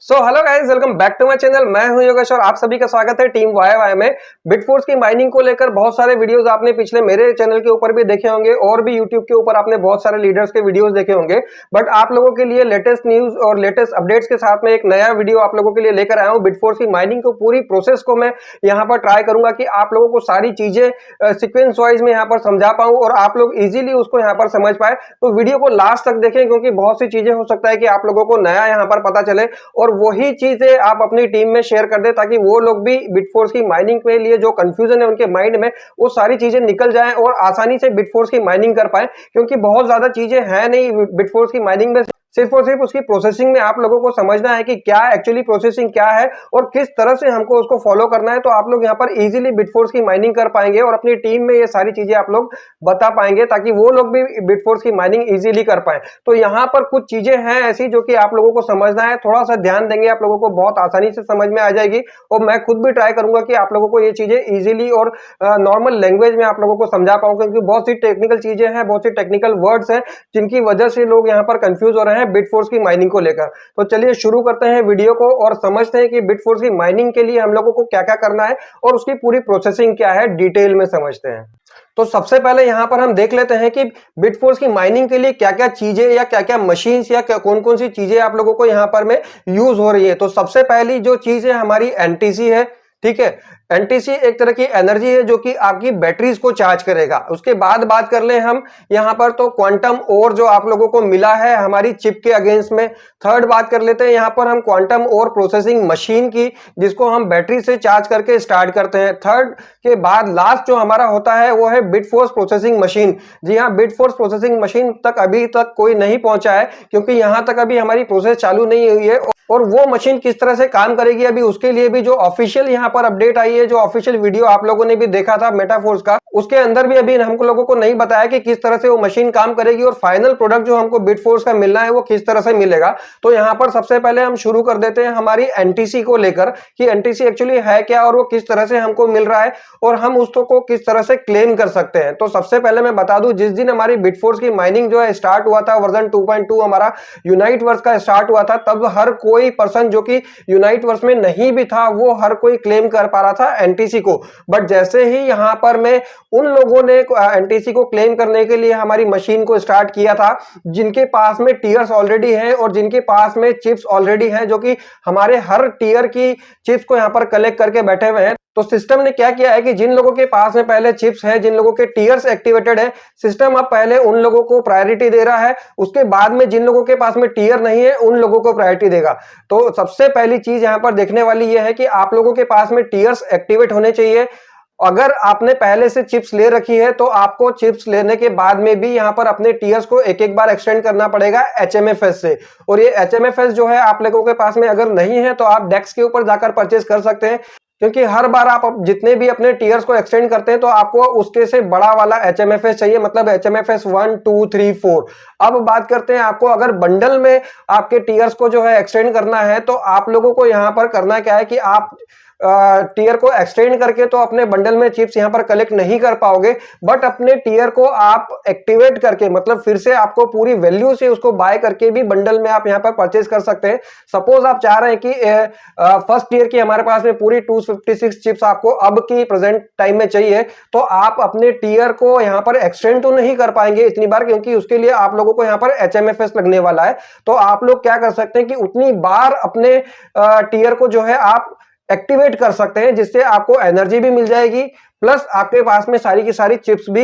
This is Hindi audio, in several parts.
Hello guys, welcome back to my channel. मैं हूं योगेश और आप सभी का स्वागत है टीम वाई में। बिटफोर्स की माइनिंग को लेकर बहुत सारे वीडियोस आपने पिछले मेरे चैनल के ऊपर भी देखे होंगे और भी यूट्यूब के ऊपर आपने बहुत सारे लीडर्स के वीडियोस देखे होंगे। बट आप लोगों के लिए लेटेस्ट न्यूज और लेटेस्ट अपडेट्स के साथ में एक नया वीडियो आप लोगों के लिए लेकर आया हूं। बिटफोर्स की माइनिंग को पूरी प्रोसेस को मैं यहाँ पर ट्राई करूंगा कि आप लोगों को सारी चीजें सिक्वेंस वाइज में यहाँ पर समझा पाऊं और आप लोग इजीली उसको यहाँ पर समझ पाए। तो वीडियो को लास्ट तक देखें, क्योंकि बहुत सी चीजें हो सकता है कि आप लोगों को नया यहाँ पर पता चले और वही चीजें आप अपनी टीम में शेयर कर दे, ताकि वो लोग भी बिटफोर्स की माइनिंग के लिए जो कंफ्यूजन है उनके माइंड में, वो सारी चीजें निकल जाएं और आसानी से बिटफोर्स की माइनिंग कर पाए। क्योंकि बहुत ज्यादा चीजें हैं नहीं बिटफोर्स की माइनिंग में, सिर्फ और सिर्फ उसकी प्रोसेसिंग में आप लोगों को समझना है कि क्या एक्चुअली प्रोसेसिंग क्या है और किस तरह से हमको उसको फॉलो करना है। तो आप लोग यहाँ पर इजीली बिटफोर्स की माइनिंग कर पाएंगे और अपनी टीम में ये सारी चीजें आप लोग बता पाएंगे, ताकि वो लोग भी बिटफोर्स की माइनिंग इजीली कर पाए। तो यहाँ पर कुछ चीजें हैं ऐसी जो कि आप लोगों को समझना है, थोड़ा सा ध्यान देंगे आप लोगों को बहुत आसानी से समझ में आ जाएगी। और मैं खुद भी ट्राई करूंगा कि आप लोगों को ये चीजें इजीली और नॉर्मल लैंग्वेज में आप लोगों को समझा पाऊं, क्योंकि बहुत सी टेक्निकल चीजें हैं, बहुत सी टेक्निकल वर्ड्स हैं जिनकी वजह से लोग यहाँ पर कंफ्यूज हो रहे हैं बिटफोर्स की माइनिंग को लेकर। तो चलिए शुरू करते हैं वीडियो को और समझते हैं कि बिटफोर्स की माइनिंग के लिए हम लोगों को क्या क्या करना है और उसकी पूरी प्रोसेसिंग क्या है, डिटेल में समझते हैं। तो सबसे पहले यहां पर हम देख लेते हैं कि बिटफोर्स की माइनिंग के लिए क्या क्या चीजें या क्या क्या मशीन्स या कौन कौन सी चीजें आप लोगों को यहां पर में यूज हो रही है। तो सबसे पहली जो चीज है हमारी एनटीसी है, ठीक है। एनटीसी एक तरह की एनर्जी है जो कि आपकी बैटरीज को चार्ज करेगा। उसके बाद बात कर ले हम यहां पर, तो क्वांटम और जो आप लोगों को मिला है हमारी चिप के अगेंस्ट में। थर्ड बात कर लेते हैं यहां पर हम क्वांटम और प्रोसेसिंग मशीन की, जिसको हम बैटरी से चार्ज करके स्टार्ट करते हैं। थर्ड के बाद लास्ट जो हमारा होता है वो है बिटफोर्स प्रोसेसिंग मशीन। जी हाँ, बिटफोर्स प्रोसेसिंग मशीन तक अभी तक कोई नहीं पहुंचा है, क्योंकि यहां तक अभी हमारी प्रोसेस चालू नहीं हुई है। और वो मशीन किस तरह से काम करेगी अभी उसके लिए भी जो ऑफिशियल यहाँ पर अपडेट आई है, जो ऑफिशियल वीडियो आप लोगों ने भी देखा था मेटाफोर्स का, उसके अंदर भी अभी हम लोगों को नहीं बताया कि किस तरह से वो मशीन काम करेगी और फाइनल प्रोडक्ट जो हमको बिटफोर्स का मिलना है वो किस तरह से मिलेगा। तो यहाँ पर सबसे पहले हम शुरू कर देते हैं हमारी एनटीसी को लेकर कि एनटीसी एक्चुअली है क्या और वो किस तरह से हमको मिल रहा है और हम उसको किस तरह से क्लेम कर सकते हैं। तो सबसे पहले मैं बता दूं, जिस दिन हमारी बिटफोर्स की माइनिंग जो है स्टार्ट हुआ था, वर्जन 2.2 हमारा यूनाइट वर्स का स्टार्ट हुआ था, तब हर कोई पर्सन जो कि यूनाइट वर्स में नहीं भी था वो हर कोई क्लेम कर पा रहा था एनटीसी को। बट जैसे ही यहां पर मैं उन लोगों ने एनटीसी को क्लेम करने के लिए हमारी मशीन को स्टार्ट किया था जिनके पास में टीयर्स ऑलरेडी हैं और जिनके पास में चिप्स ऑलरेडी हैं, जो कि हमारे हर टीयर की चिप्स को यहां पर कलेक्ट करके बैठे हुए हैं। तो सिस्टम ने क्या किया है कि जिन लोगों के पास में पहले चिप्स है, जिन लोगों के टीयर्स एक्टिवेटेड है, सिस्टम अब पहले उन लोगों को प्रायोरिटी दे रहा है। उसके बाद में जिन लोगों के पास में टीयर नहीं है उन लोगों को प्रायोरिटी देगा। तो सबसे पहली चीज यहां पर देखने वाली यह है कि आप लोगों के पास में टीयर्स एक्टिवेट होने चाहिए। अगर आपने पहले से चिप्स ले रखी है तो आपको चिप्स लेने के बाद में भी यहां पर अपने टीयर्स को एक एक बार एक्सटेंड करना पड़ेगा एचएमएफएस से। और ये एचएमएफएस जो है आप लोगों के पास में अगर नहीं है तो आप डेक्स के ऊपर जाकर परचेज कर सकते हैं, क्योंकि हर बार आप जितने भी अपने टीयर्स को एक्सटेंड करते हैं तो आपको उसके से बड़ा वाला एचएमएफएस चाहिए, मतलब एचएमएफएस 1 2 3 4। अब बात करते हैं आपको अगर बंडल में आपके टीयर्स को जो है एक्सटेंड करना है, तो आप लोगों को यहां पर करना क्या है कि आप टीयर को एक्सटेंड करके तो अपने बंडल में चिप्स यहां पर कलेक्ट नहीं कर पाओगे, बट अपने टीयर को आप एक्टिवेट करके, मतलब फिर से आपको पूरी वैल्यू से उसको बाय करके भी बंडल में आप यहां पर परचेज कर सकते हैं। सपोज आप चाह रहे हैं कि फर्स्ट टीयर की हमारे पास में पूरी 256 चिप्स आपको अब की प्रेजेंट टाइम में चाहिए, तो आप अपने टीयर को यहां पर एक्सटेंड तो नहीं कर पाएंगे इतनी बार, क्योंकि उसके लिए आप लोगों को यहां पर एचएमएफएस लगने वाला है। तो आप लोग क्या कर सकते हैं कि उतनी बार अपने टीयर को जो है आप एक्टिवेट कर सकते हैं, जिससे आपको एनर्जी भी मिल जाएगी, प्लस आपके पास में सारी की सारी चिप्स भी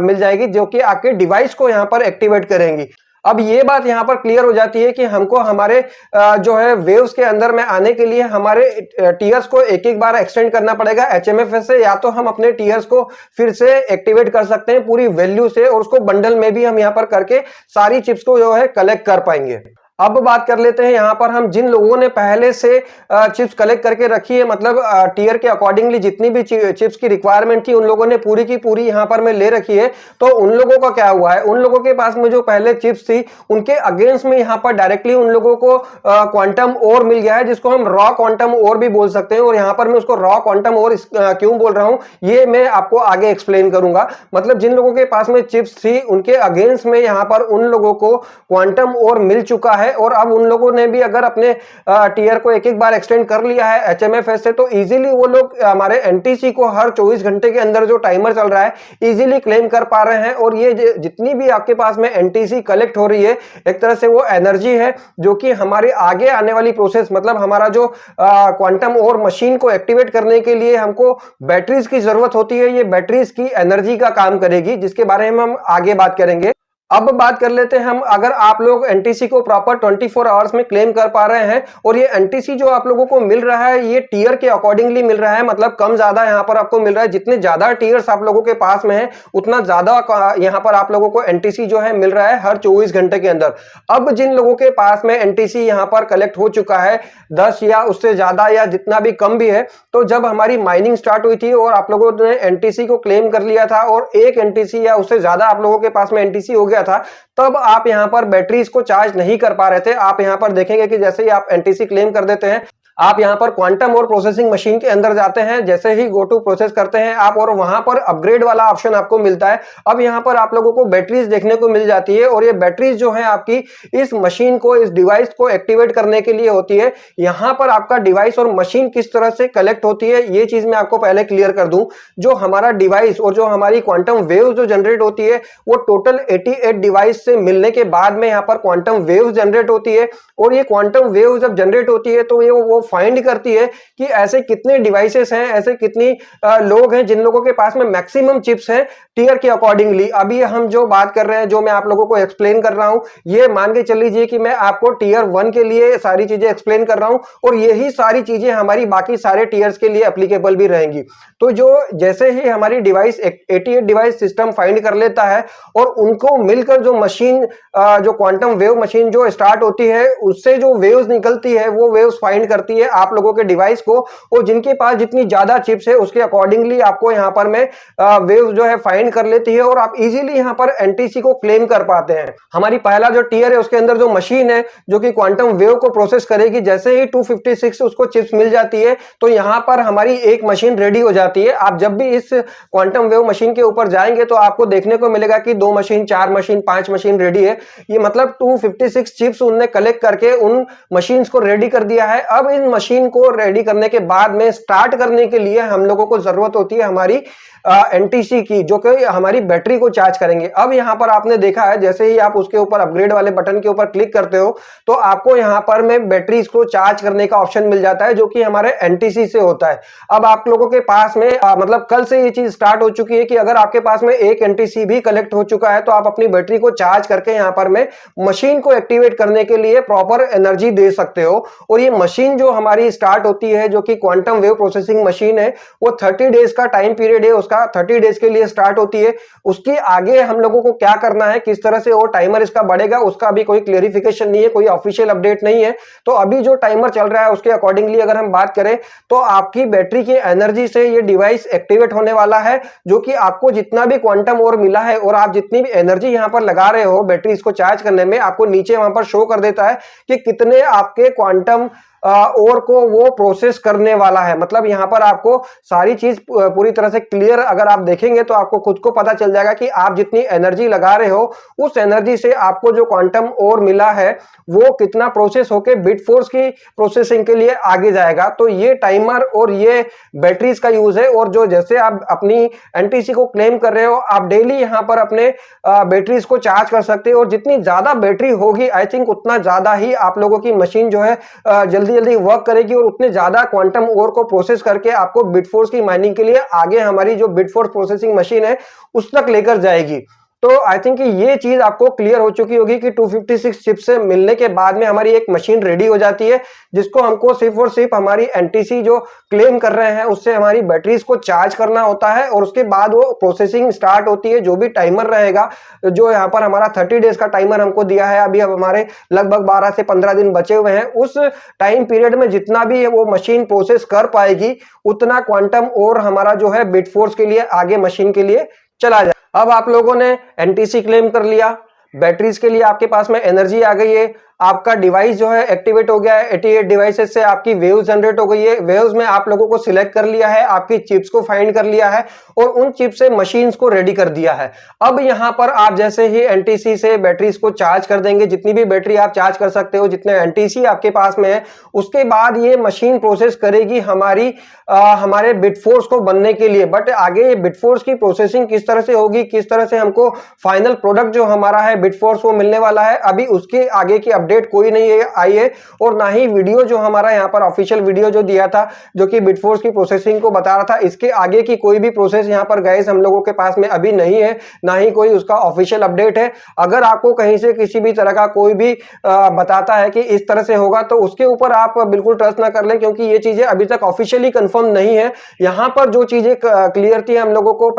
मिल जाएगी जो कि आपके डिवाइस को यहां पर एक्टिवेट करेंगी। अब ये बात यहां पर क्लियर हो जाती है कि हमको हमारे जो है वेव्स के अंदर में आने के लिए हमारे टीयर्स को एक एक बार एक्सटेंड करना पड़ेगा एचएमएफएस से, या तो हम अपने टीयर्स को फिर से एक्टिवेट कर सकते हैं पूरी वैल्यू से और उसको बंडल में भी हम यहां पर करके सारी चिप्स को जो है कलेक्ट कर पाएंगे। अब बात कर लेते हैं यहां पर हम जिन लोगों ने पहले से चिप्स कलेक्ट करके रखी है, मतलब टीयर के अकॉर्डिंगली जितनी भी चिप्स की रिक्वायरमेंट थी उन लोगों ने पूरी की पूरी यहां पर में ले रखी है। तो उन लोगों का क्या हुआ है, उन लोगों के पास में जो पहले चिप्स थी उनके अगेंस्ट में यहां पर डायरेक्टली उन लोगों को क्वांटम ओर मिल गया है, जिसको हम रॉ क्वांटम ओर भी बोल सकते हैं। और यहां पर मैं उसको रॉ क्वांटम ओर क्यों बोल रहा हूं ये मैं आपको आगे एक्सप्लेन करूंगा। मतलब जिन लोगों के पास में चिप्स थी उनके अगेंस्ट में यहां पर उन लोगों को क्वांटम ओर मिल चुका है है और अब उन लोगों ने भी अगर अपने टीयर को एक एक बार एक्सटेंड कर लिया है HMFS से, तो इजीली वो लोग हमारे एनटीसी को हर 24 घंटे के अंदर जो टाइमर चल रहा है इजीली क्लेम कर पा रहे हैं। और ये जितनी भी आपके पास में एनटीसी कलेक्ट हो रही है, एक तरह से वो एनर्जी है जो कि हमारे आगे आने वाली प्रोसेस, मतलब हमारा जो क्वांटम और मशीन को एक्टिवेट करने के लिए हमको बैटरीज की जरूरत होती है, ये बैटरीज की एनर्जी का काम करेगी, जिसके बारे में हम आगे बात करेंगे। अब बात कर लेते हैं हम, अगर आप लोग एनटीसी को प्रॉपर 24 आवर्स में क्लेम कर पा रहे हैं और ये एनटीसी जो आप लोगों को मिल रहा है ये टीयर के अकॉर्डिंगली मिल रहा है, मतलब कम ज्यादा यहाँ पर आपको मिल रहा है। जितने ज्यादा टीयर्स आप लोगों के पास में है उतना ज्यादा यहाँ पर आप लोगों को एनटीसी जो है मिल रहा है हर 24 घंटे के अंदर। अब जिन लोगों के पास में एनटीसी यहाँ पर कलेक्ट हो चुका है 10 या उससे ज्यादा या जितना भी कम भी है, तो जब हमारी माइनिंग स्टार्ट हुई थी और आप लोगों ने एनटीसी को क्लेम कर लिया था और एक एनटीसी या उससे ज्यादा आप लोगों के पास में एनटीसी हो गया था, तब आप यहां पर बैटरीज को चार्ज नहीं कर पा रहे थे। आप यहां पर देखेंगे कि जैसे ही आप एनटीसी क्लेम कर देते हैं, आप यहां पर क्वांटम और प्रोसेसिंग मशीन के अंदर जाते हैं, जैसे ही गो टू प्रोसेस करते हैं आप, और वहां पर अपग्रेड वाला ऑप्शन आपको मिलता है। अब यहां पर आप लोगों को बैटरीज देखने को मिल जाती है और ये बैटरीज जो है आपकी इस मशीन को, इस डिवाइस को एक्टिवेट करने के लिए होती है। यहां पर आपका डिवाइस और मशीन किस तरह से कलेक्ट होती है ये चीज मैं आपको पहले क्लियर कर दूं। जो हमारा डिवाइस और जो हमारी क्वांटम वेव जो जनरेट होती है वो टोटल 88 डिवाइस से मिलने के बाद में यहां पर क्वांटम वेव जनरेट होती है। और ये क्वांटम वेव जब जनरेट होती है तो ये वो फाइंड करती है कि ऐसे कितने डिवाइसेस हैं, ऐसे कितनी लोग हैं जिन लोगों के पास में मैक्सिमम चिप्स हैं टीयर के अकॉर्डिंगली। अभी हम जो बात कर रहे हैं, जो मैं आप लोगों को एक्सप्लेन कर रहा हूं, ये मान के चल लीजिए कि मैं आपको टीयर 1 के लिए सारी चीजें एक्सप्लेन कर रहा हूं और यही सारी चीजें हमारी बाकी सारे टीयर्स के लिए एप्लीकेबल भी रहेंगी। तो जो जैसे ही हमारी डिवाइस 88 डिवाइस सिस्टम फाइंड कर लेता है और उनको मिलकर जो मशीन, जो क्वांटम वेव मशीन जो स्टार्ट होती है, उससे जो वेव्स निकलती है वो वेव्स फाइंड करती है आप लोगों के डिवाइस को, और जिनके पास जितनी ज्यादा चिप्स है उसके अकॉर्डिंगली आपको यहां पर में वेव्स जो है फाइंड कर लेती है और आप इजीली यहां पर एनटीसी को क्लेम कर पाते हैं। हमारी पहला जो टीयर है उसके अंदर जो मशीन है जो कि क्वांटम वेव को प्रोसेस करेगी, जैसे ही 256 उसको चिप्स मिल जाती है तो यहां पर हमारी एक मशीन रेडी हो जाती है। आप जब भी इस क्वांटम वेव मशीन के ऊपर जाएंगे तो आपको देखने को मिलेगा कि 2 मशीन, 4 मशीन, 5 मशीन रेडी है। ये मतलब 256 चिप्स उनने कलेक्ट करके उन मशीन्स को रेडी कर दिया है। अब इन मशीन को रेडी करने के बाद में स्टार्ट करने के लिए हम लोगों को जरूरत होती है हमारी एनटीसी की, जो कि हमारी बैटरी को चार्ज करेंगे। अब यहां पर आपने देखा है जैसे ही आप उसके ऊपर अपग्रेड वाले बटन के ऊपर क्लिक करते हो तो आपको यहां पर में बैटरीज को चार्ज करने का ऑप्शन मिल जाता है जो कि हमारे एनटीसी से होता है। अब आप लोगों के पास में मतलब कल से ये चीज स्टार्ट हो चुकी है कि अगर आपके पास में एक एनटीसी भी कलेक्ट हो चुका है तो आप अपनी बैटरी को चार्ज करके यहां पर में मशीन को एक्टिवेट करने के लिए प्रॉपर एनर्जी दे सकते हो। और ये मशीन जो हमारी स्टार्ट होती है जो कि क्वांटम वेव प्रोसेसिंग मशीन है, वो 30 डेज का टाइम पीरियड है, 30 डेज के लिए स्टार्ट होती है। उसके आगे हम लोगों को क्या करना है, किस तरह से वो टाइमर इसका बढ़ेगा, उसका अभी कोई क्लेरिफिकेशन नहीं है, कोई ऑफिशियल अपडेट नहीं है। तो अभी जो टाइमर चल रहा है उसके अकॉर्डिंगली अगर हम बात करें तो आपकी बैटरी की एनर्जी से ये डिवाइस एक्टिवेट होने वाला है, जो कि आपको जितना भी क्वांटम और मिला है और आप जितनी भी एनर्जी यहां पर लगा रहे हो बैटरी इसको चार्ज करने में, आपको नीचे वहां पर शो कर देता है कि कितने आपके क्वांटम और को वो प्रोसेस करने वाला है। मतलब यहां पर आपको सारी चीज पूरी तरह से क्लियर अगर आप देखेंगे तो आपको खुद को पता चल जाएगा कि आप जितनी एनर्जी लगा रहे हो उस एनर्जी से आपको जो क्वांटम और मिला है वो कितना प्रोसेस होके बिट फोर्स की प्रोसेसिंग के लिए आगे जाएगा। तो ये टाइमर और ये बैटरीज का यूज है। और जो जैसे आप अपनी एनटीसी को क्लेम कर रहे हो, आप डेली यहां पर अपने बैटरीज को चार्ज कर सकते हो और जितनी ज्यादा बैटरी होगी आई थिंक उतना ज्यादा ही आप लोगों की मशीन जो है जल्दी वर्क करेगी और उतने ज्यादा क्वांटम ओर को प्रोसेस करके आपको बिटफोर्स की माइनिंग के लिए आगे हमारी जो बिटफोर्स प्रोसेसिंग मशीन है उस तक लेकर जाएगी। तो आई थिंक ये चीज आपको क्लियर हो चुकी होगी कि 256 चिप से मिलने के बाद में हमारी एक मशीन रेडी हो जाती है जिसको हमको सिर्फ और सिर्फ हमारी एनटीसी जो क्लेम कर रहे हैं उससे हमारी बैटरीज को चार्ज करना होता है और उसके बाद वो प्रोसेसिंग स्टार्ट होती है। जो भी टाइमर रहेगा, जो यहाँ पर हमारा 30 डेज का टाइमर हमको दिया है, अभी अब हमारे लगभग 12 से 15 दिन बचे हुए हैं, उस टाइम पीरियड में जितना भी वो मशीन प्रोसेस कर पाएगी उतना क्वांटम और हमारा जो है बिटफोर्स के लिए आगे मशीन के लिए चला जाए। अब आप लोगों ने एनटीसी क्लेम कर लिया, बैटरीज के लिए आपके पास में एनर्जी आ गई है। आपका डिवाइस जो है एक्टिवेट हो गया है। 88 डिवाइसेस से आपकी वेव्स जनरेट हो गई है। वेव्स में आप लोगों को सिलेक्ट कर लिया है, आपकी चिप्स को फाइंड कर लिया है और उन चिप से मशीन्स को रेडी कर दिया है। अब यहां पर आप जैसे ही एनटीसी से बैटरीज को चार्ज कर देंगे, जितनी भी बैटरी आप चार्ज कर सकते हो, जितने एनटीसी आपके पास में है, उसके बाद ये मशीन प्रोसेस करेगी हमारे बिटफोर्स को बनने के लिए। बट आगे ये बिटफोर्स की प्रोसेसिंग किस तरह से होगी, किस तरह से हमको फाइनल प्रोडक्ट जो हमारा है बिटफोर्स वो मिलने वाला है, अभी उसके आगे की अपडेट कोई नहीं आई है और ना ही वीडियो जो हमारा यहाँ पर ऑफिशियल वीडियो जो दिया था जो कि बिटफोर्स की प्रोसेसिंग को बता रहा था, इसके आगे की कोई भी प्रोसेस यहाँ पर गाइस हम लोगों के पास में अभी नहीं है, ना ही कोई उसका ऑफिशियल अपडेट है। अगर आपको कहीं से किसी भी तरह का कोई भी बताता है कि इस तरह से होगा तो उसके ऊपर आप बिल्कुल ट्रस्ट ना कर लें, क्योंकि ये चीजें अभी तक ऑफिशियली कंफर्म नहीं है। यहाँ पर जो चीजें क्लियर थी हम लोगों को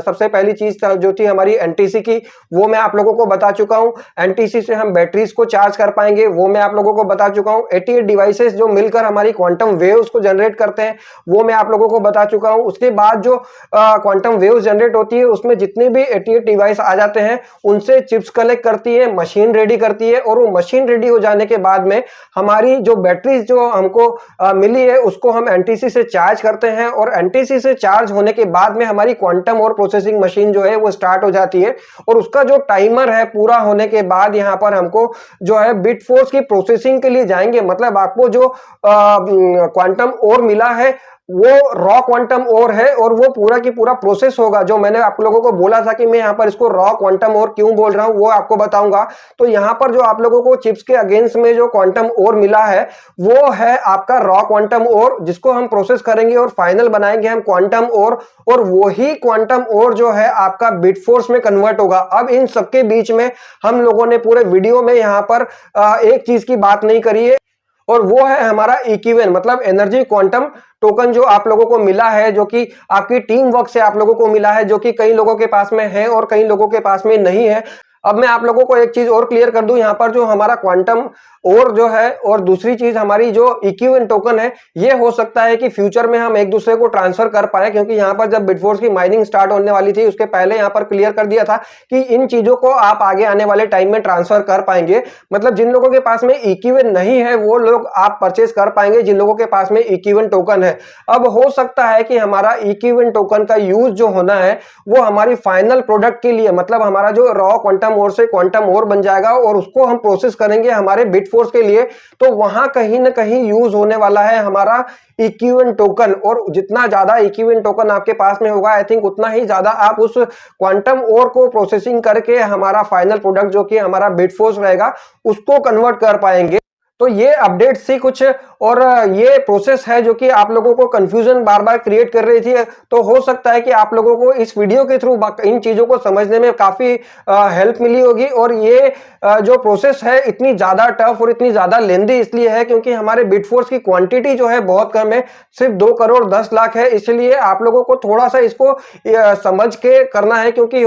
सबसे पहली चीज जो थी हमारी एनटीसी की, वो मैं आप लोगों को बता चुका हूं। एनटीसी से हम बैटरीज को चार्ज कर पाएंगे, वो मैं आप लोगों को बता चुका हूं। 88 डिवाइसेस जो मिलकर हमारी क्वांटम वेव्स को जनरेट करते हैं, वो मैं आप लोगों को बता चुका हूं। उसके बाद जो क्वांटम वेव्स जनरेट होती है उसमें जितने भी 88 डिवाइस आ जाते हैं उनसे चिप्स कलेक्ट करती है, मशीन रेडी करती है और वो मशीन रेडी हो जाने के बाद में हमारी जो बैटरीज जो हमको मिली है उसको हम एनटीसी से चार्ज करते हैं और एनटीसी से चार्ज होने के बाद में हमारी क्वांटम और प्रोसेसिंग मशीन जो है वो स्टार्ट हो जाती है और उसका जो टाइमर है पूरा होने के बाद यहाँ पर हमको जो है बिटफोर्स की प्रोसेसिंग के लिए जाएंगे। मतलब आपको जो क्वांटम और मिला है वो रॉ क्वांटम और है और वो पूरा की पूरा प्रोसेस होगा। जो मैंने आप लोगों को बोला था कि मैं यहाँ पर इसको रॉ क्वांटम और क्यों बोल रहा हूँ वो आपको बताऊंगा। तो यहाँ पर जो आप लोगों को चिप्स के अगेंस्ट में जो क्वांटम और मिला है वो है आपका रॉ क्वांटम और, जिसको हम प्रोसेस करेंगे और फाइनल बनाएंगे हम क्वांटम और वही क्वांटम और जो है आपका बिटफोर्स में कन्वर्ट होगा। अब इन सबके बीच में हम लोगों ने पूरे वीडियो में यहाँ पर एक चीज की बात नहीं करी है और वो है हमारा इक्विवेन, मतलब एनर्जी क्वांटम टोकन जो आप लोगों को मिला है, जो कि आपकी टीम वर्क से आप लोगों को मिला है, जो कि कई लोगों के पास में है और कई लोगों के पास में नहीं है। अब मैं आप लोगों को एक चीज और क्लियर कर दूं, यहाँ पर जो हमारा क्वांटम और जो है और दूसरी चीज हमारी जो इक्विवेलेंट टोकन है, ये हो सकता है कि फ्यूचर में हम एक दूसरे को ट्रांसफर कर पाए, क्योंकि यहाँ पर जब बिटफोर्स की माइनिंग स्टार्ट होने वाली थी उसके पहले यहाँ पर क्लियर कर दिया था कि इन चीजों को आप आगे आने वाले टाइम में ट्रांसफर कर पाएंगे। मतलब जिन लोगों के पास में इक्विवेलेंट नहीं है वो लोग आप परचेस कर पाएंगे जिन लोगों के पास में इक्विवेलेंट टोकन है। अब हो सकता है कि हमारा इक्विवेलेंट टोकन का यूज जो होना है वो हमारी फाइनल प्रोडक्ट के लिए, मतलब हमारा जो रॉ क्वांटम और से क्वांटम और बन जाएगा और उसको हम प्रोसेस करेंगे हमारे बिटफोर्स के लिए, तो वहां कहीं ना कहीं यूज होने वाला है हमारा इक्विवेलेंट टोकन। और जितना ज्यादा इक्विवेलेंट टोकन आपके पास में होगा आई थिंक उतना ही ज्यादा आप उस क्वांटम और को प्रोसेसिंग करके हमारा फाइनल प्रोडक्ट जो कि हमारा बिटफोर्स रहेगा उसको कन्वर्ट कर पाएंगे। तो ये अपडेट थी कुछ और ये प्रोसेस है जो कि आप लोगों को कंफ्यूजन बार बार क्रिएट कर रही थी। तो हो सकता है कि आप लोगों को इस वीडियो के थ्रू इन चीजों को समझने में काफी हेल्प मिली होगी। और ये जो प्रोसेस है इतनी ज्यादा टफ और इतनी ज्यादा लेंदी इसलिए है क्योंकि हमारे बिटफोर्स की क्वांटिटी जो है बहुत कम है, सिर्फ 2 करोड़ 10 लाख है। इसलिए आप लोगों को थोड़ा सा इसको समझ के करना है, क्योंकि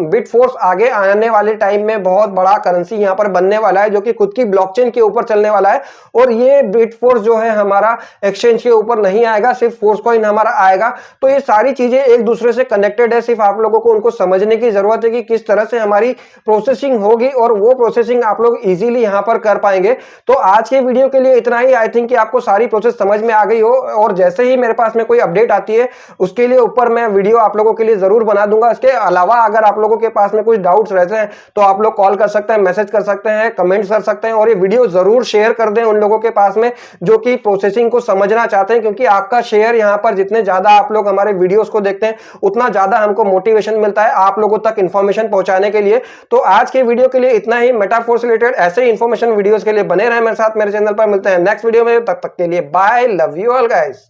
बिटफोर्स आगे आने वाले टाइम में बहुत बड़ा करेंसी यहाँ पर बनने वाला है जो कि खुद की ब्लॉकचेन के ऊपर चलने वाला है। और ये बिटफोर्स जो है हमारा एक्सचेंज के ऊपर नहीं आएगा, सिर्फ फोर्स कॉइन हमारा आएगा। तो ये सारी चीजें एक दूसरे से कनेक्टेड है, सिर्फ आप लोगों को उनको समझने की जरूरत है कि किस तरह से हमारी प्रोसेसिंग होगी और वो प्रोसेसिंग आप लोग इजीली यहां पर कर पाएंगे। तो आज के वीडियो के लिए इतना ही। आई थिंक कि आपको सारी प्रोसेस समझ में आ गई हो और जैसे ही मेरे पास में कोई अपडेट आती है उसके लिए ऊपर मैं वीडियो आप लोगों के लिए जरूर बना दूंगा। इसके अलावा अगर आप लोगों के पास में कुछ डाउट्स रहते हैं तो आप लोग कॉल कर सकते हैं, मैसेज कर सकते हैं, कमेंट कर सकते हैं और ये वीडियो जरूर शेयर कर दें उन लोगों के पास में जो कि प्रोसेसिंग को समझना चाहते हैं, क्योंकि आपका शेयर यहां पर जितने ज्यादा आप लोग हमारे वीडियोस को देखते हैं उतना ज्यादा हमको मोटिवेशन मिलता है आप लोगों तक इंफॉर्मेशन पहुंचाने के लिए। तो आज के वीडियो के लिए इतना ही। मेटाफोर से रिलेटेड ऐसे ही इंफॉर्मेशन वीडियोस के लिए बने रहें मेरे साथ मेरे चैनल पर। मिलते हैं नेक्स्ट वीडियो में, तब तक के लिए bye, love you all guys.